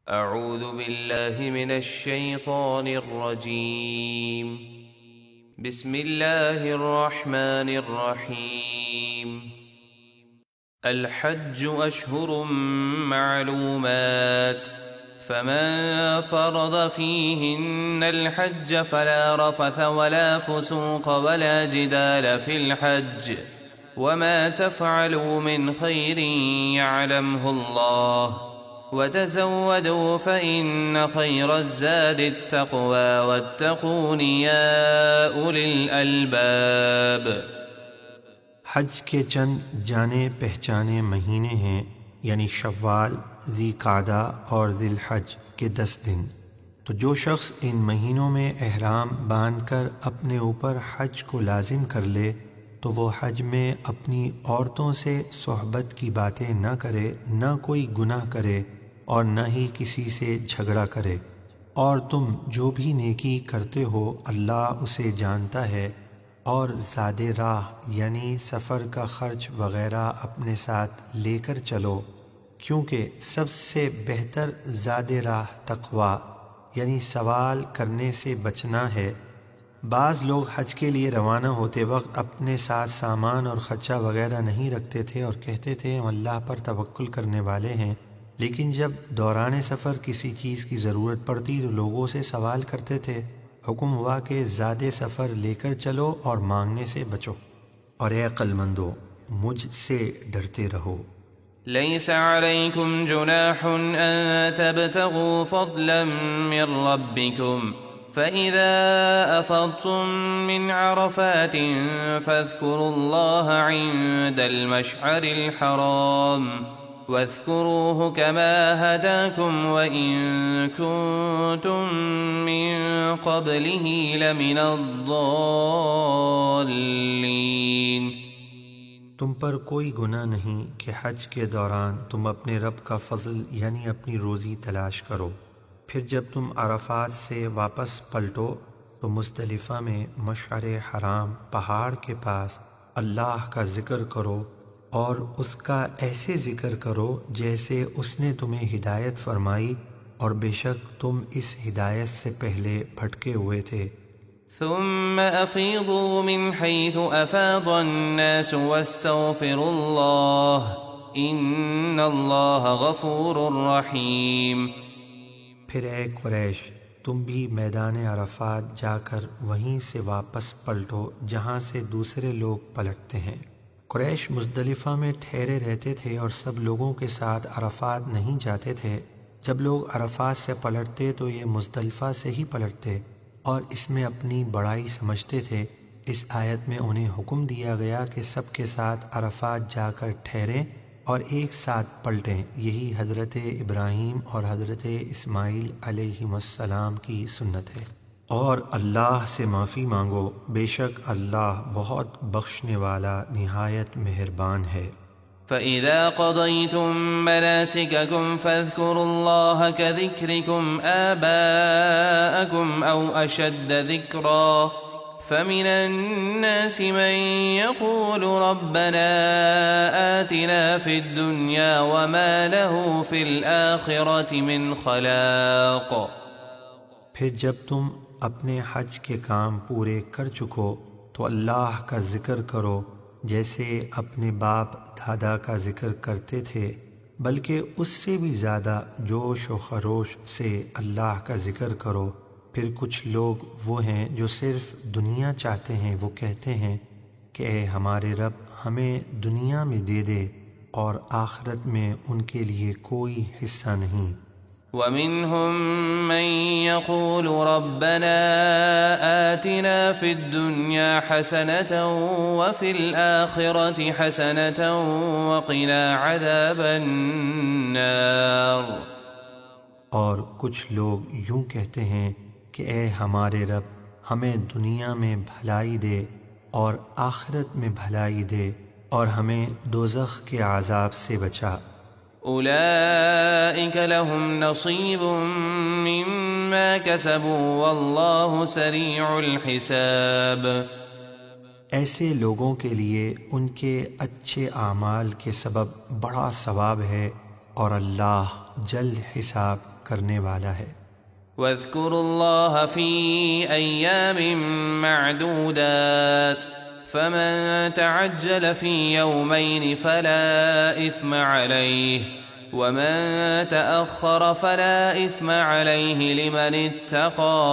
أعوذ بالله من الشيطان الرجيم. بسم الله الرحمن الرحيم. الحج أشهر معلومات، فمن فرض فيهن الحج فلا رفث ولا فسوق ولا جدال في الحج، وما تفعلوا من خير يعلمه الله، وتزودوا فإن خير الزاد التقوى واتقون يا أولي الألباب. حج کے چند جانے پہچانے مہینے ہیں، یعنی شوال، ذی قعدہ اور ذی الحج کے 10 دن. تو جو شخص ان مہینوں میں احرام باندھ کر اپنے اوپر حج کو لازم کر لے تو وہ حج میں اپنی عورتوں سے صحبت کی باتیں نہ کرے، نہ کوئی گناہ کرے اور نہ ہی کسی سے جھگڑا کرے. اور تم جو بھی نیکی کرتے ہو اللہ اسے جانتا ہے. اور زاد راہ یعنی سفر کا خرچ وغیرہ اپنے ساتھ لے کر چلو، کیونکہ سب سے بہتر زاد راہ تقویٰ یعنی سوال کرنے سے بچنا ہے. بعض لوگ حج کے لیے روانہ ہوتے وقت اپنے ساتھ سامان اور خرچہ وغیرہ نہیں رکھتے تھے اور کہتے تھے ہم اللہ پر توکل کرنے والے ہیں، لیکن جب دوران سفر کسی چیز کی ضرورت پڑتی تو لوگوں سے سوال کرتے تھے. حکم ہوا کہ زاد سفر لے کر چلو اور مانگنے سے بچو، اور اے عقل مندو مجھ سے ڈرتے رہو. ليس عليكم جناح أن تبتغوا فضلا من ربكم، فإذا أفضتم من عرفات فاذكروا الله عند المشعر الحرام، واذكروه كما هداكم وإن كنتم من قبله لمن الضالين. تم پر کوئی گناہ نہیں کہ حج کے دوران تم اپنے رب کا فضل یعنی اپنی روزی تلاش کرو. پھر جب تم عرفات سے واپس پلٹو تو مزدلفہ میں مشعر حرام پہاڑ کے پاس اللہ کا ذکر کرو، اور اس کا ایسے ذکر کرو جیسے اس نے تمہیں ہدایت فرمائی، اور بے شک تم اس ہدایت سے پہلے بھٹکے ہوئے تھے. ثم أفيضوا من حيث أفاض الناس واستغفروا الله إن الله غفور رحيم. پھر اے قریش، تم بھی میدان عرفات جا کر وہیں سے واپس پلٹو جہاں سے دوسرے لوگ پلٹتے ہیں. قریش مزدلفہ میں ٹھہرے رہتے تھے اور سب لوگوں کے ساتھ عرفات نہیں جاتے تھے. جب لوگ عرفات سے پلٹتے تو یہ مزدلفہ سے ہی پلٹتے اور اس میں اپنی بڑائی سمجھتے تھے. اس آیت میں انہیں حکم دیا گیا کہ سب کے ساتھ عرفات جا کر ٹھہریں اور ایک ساتھ پلٹیں. یہی حضرت ابراہیم اور حضرت اسماعیل علیہم السلام کی سنت ہے. اور اللہ سے معافی مانگو، بے شک اللہ بہت بخشنے والا نہایت مہربان ہے. فإذا قضيتم مناسككم فاذكروا الله كذكركم آباءكم أو أشد ذكرا، فمن الناس من يقول ربنا آتنا في الدنيا وما له في الآخرة من خلاق. پھر جب تم اپنے حج کے کام پورے کر چکو تو اللہ کا ذکر کرو جیسے اپنے باپ دادا کا ذکر کرتے تھے، بلکہ اس سے بھی زیادہ جوش و خروش سے اللہ کا ذکر کرو. پھر کچھ لوگ وہ ہیں جو صرف دنیا چاہتے ہیں، وہ کہتے ہیں کہ اے ہمارے رب ہمیں دنیا میں دے دے اور آخرت میں ان کے لیے کوئی حصہ نہیں. ومنهم من يقول ربنا آتنا في الدنيا حسنة وفي الآخرة حسنة وقنا عذاب النار. اور کچھ لوگ یوں کہتے ہیں کہ اے ہمارے رب ہمیں دنیا میں بھلائی دے اور آخرت میں بھلائی دے اور ہمیں دوزخ کے عذاب سے بچا. أولئك لهم نصيب مما كسبوا والله سريع الحساب. ایسے لوگوں کے لیے ان کے اچھے اعمال کے سبب بڑا ثواب ہے اور اللہ جلد حساب کرنے والا ہے۔ واذكروا الله في أيام معدودات فمن تعجل في يومين فلا إثم عليه ومن تأخر فلا إثم عليه لمن اتقى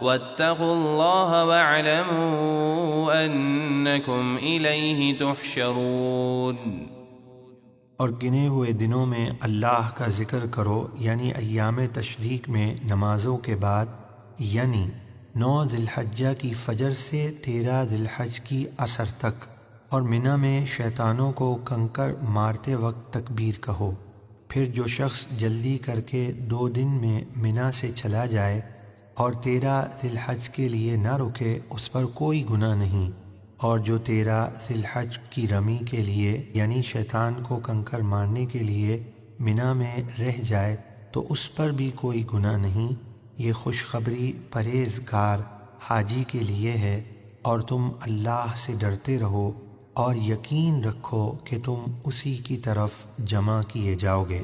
واتقوا الله واعلموا أنكم إليه تحشرون۔ اور گنے ہوئے دنوں میں اللہ کا ذکر کرو، یعنی ایام تشریق میں نمازوں کے بعد، یعنی 9 ذی الحجہ کی فجر سے 13 ذی الحج کی عصر تک، اور منی میں شیطانوں کو کنکر مارتے وقت تکبیر کہو۔ پھر جو شخص جلدی کر کے 2 دن میں منی سے چلا جائے اور 13 ذی الحج کے لیے نہ رکے، اس پر کوئی گناہ نہیں، اور جو 13 ذی الحج کی رمی کے لیے یعنی شیطان کو کنکر مارنے کے لیے منی میں رہ جائے تو اس پر بھی کوئی گناہ نہیں۔ یہ خوشخبری پرہیزگار حاجی کے لیے ہے، اور تم اللہ سے ڈرتے رہو اور یقین رکھو کہ تم اسی کی طرف جمع کیے جاؤ گے۔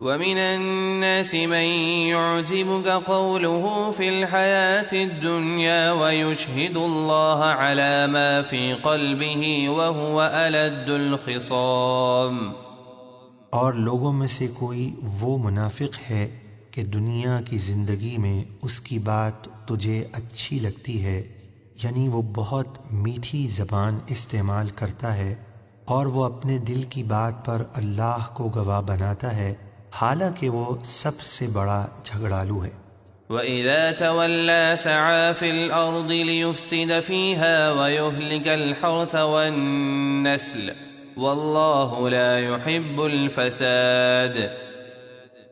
ومن الناس من يعجبك قوله في الحياة الدنيا ويشهد الله على ما في قلبه وهو ألد الخصام۔ اور لوگوں میں سے کوئی وہ منافق ہے کہ دنیا کی زندگی میں اس کی بات تجھے اچھی لگتی ہے، یعنی وہ بہت میٹھی زبان استعمال کرتا ہے، اور وہ اپنے دل کی بات پر اللہ کو گواہ بناتا ہے، حالانکہ وہ سب سے بڑا جھگڑالو ہے۔ وَإِذَا تَوَلَّى سَعَى فِي الْأَرْضِ لِيُفْسِدَ فِيهَا وَيُهْلِكَ الْحَرْثَ وَالنَّسْلَ وَاللَّهُ لَا يُحِبُّ الْفَسَادَ۔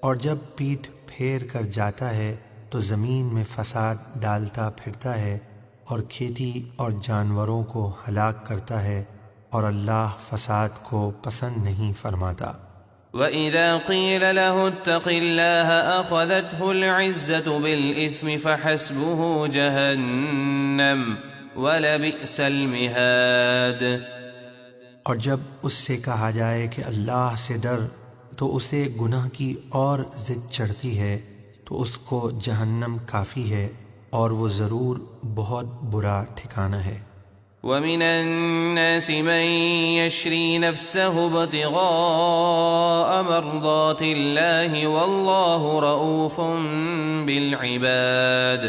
اور جب پیٹھ پھیر کر جاتا ہے تو زمین میں فساد ڈالتا پھرتا ہے، اور کھیتی اور جانوروں کو ہلاک کرتا ہے، اور اللہ فساد کو پسند نہیں فرماتا۔ وَإِذَا قِيلَ لَهُ اتَّقِ اللَّهَ أَخَذَتْهُ الْعِزَّةُ بِالْإِثْمِ فَحَسْبُهُ جَهَنَّمُ وَلَبِئْسَ الْمِهَادُ۔ اور جب اس سے کہا جائے کہ اللہ سے ڈر تو اسے گناہ کی اور ضد چڑھتی ہے، تو اس کو جہنم کافی ہے، اور وہ ضرور بہت برا ٹھکانہ ہے۔ وَمِنَ النَّاسِ مَن يَشْرِي نَفْسَهُ ابْتِغَاءَ مَرْضَاتِ اللَّهِ وَاللَّهُ رَءُوفٌ بِالْعِبَادِ۔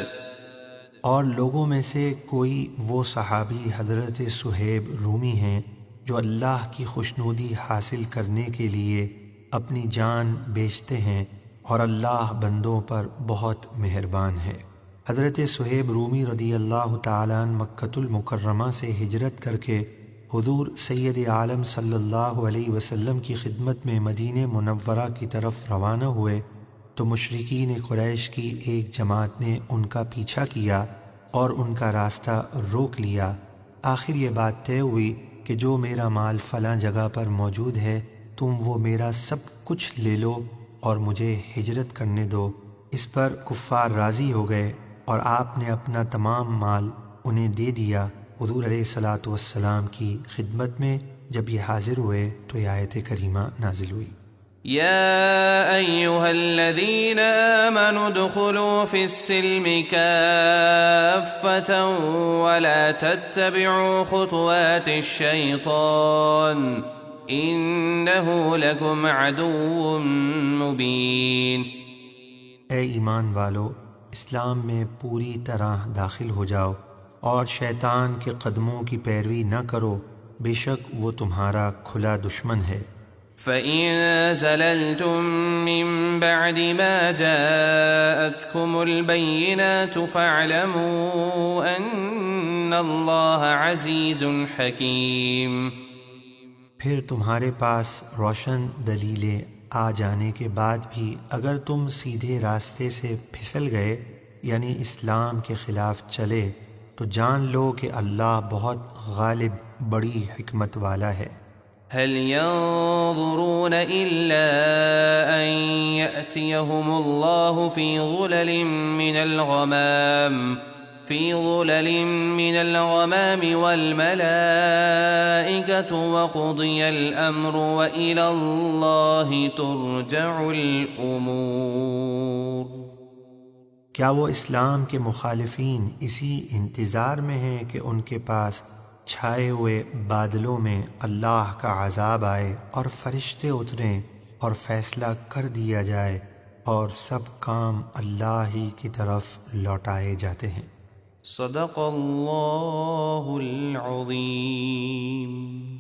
اور لوگوں میں سے کوئی وہ صحابی حضرت صہیب رومی ہیں جو اللہ کی خوشنودی حاصل کرنے کے لیے اپنی جان بیچتے ہیں، اور اللہ بندوں پر بہت مہربان ہے۔ حضرت صہیب رومی رضی اللہ تعالیٰ عنہ مکۃ المکرمہ سے ہجرت کر کے حضور سید عالم صلی اللہ علیہ وسلم کی خدمت میں مدینہ منورہ کی طرف روانہ ہوئے تو مشرکین قریش کی ایک جماعت نے ان کا پیچھا کیا اور ان کا راستہ روک لیا۔ آخر یہ بات طے ہوئی کہ جو میرا مال فلاں جگہ پر موجود ہے، تم وہ میرا سب کچھ لے لو اور مجھے ہجرت کرنے دو۔ اس پر کفار راضی ہو گئے، اور آپ نے اپنا تمام مال انہیں دے دیا۔ حضور علیہ الصلاۃ والسلام کی خدمت میں جب یہ حاضر ہوئے تو یہ آیت کریمہ نازل ہوئی۔ يا أيها الذين آمنوا ادخلوا في السلم كافة ولا تتبعوا خطوات الشيطان إنه لكم عدو مبين۔ اے ایمان والو، اسلام میں پوری طرح داخل ہو جاؤ اور شیطان کے قدموں کی پیروی نہ کرو، بے شک وہ تمہارا کھلا دشمن ہے۔ فَإِن زَلَلْتُم مِّن بَعْدِ مَا جَاءَتْكُمُ الْبَيِّنَاتُ فَاعْلَمُوا أَنَّ اللَّهَ عَزِيزٌ حَكِيمٌ۔ پھر تمہارے پاس روشن دلیلیں آ جانے کے بعد بھی اگر تم سیدھے راستے سے پھسل گئے، یعنی اسلام کے خلاف چلے، تو جان لو کہ اللہ بہت غالب بڑی حکمت والا ہے۔ هل ينظرون إلا أن يأتيهم الله في ظلل من الغمام والملائكة وقضي الأمر وإلى الله ترجع الأمور۔ کیا وہ اسلام کے مخالفین اسی انتظار میں ہیں کہ ان کے پاس چھائے ہوئے بادلوں میں اللہ کا عذاب آئے اور فرشتے اتریں اور فیصلہ کر دیا جائے اور سب کام اللہ ہی کی طرف لوٹائے جاتے ہیں؟ صدق اللہ العظیم۔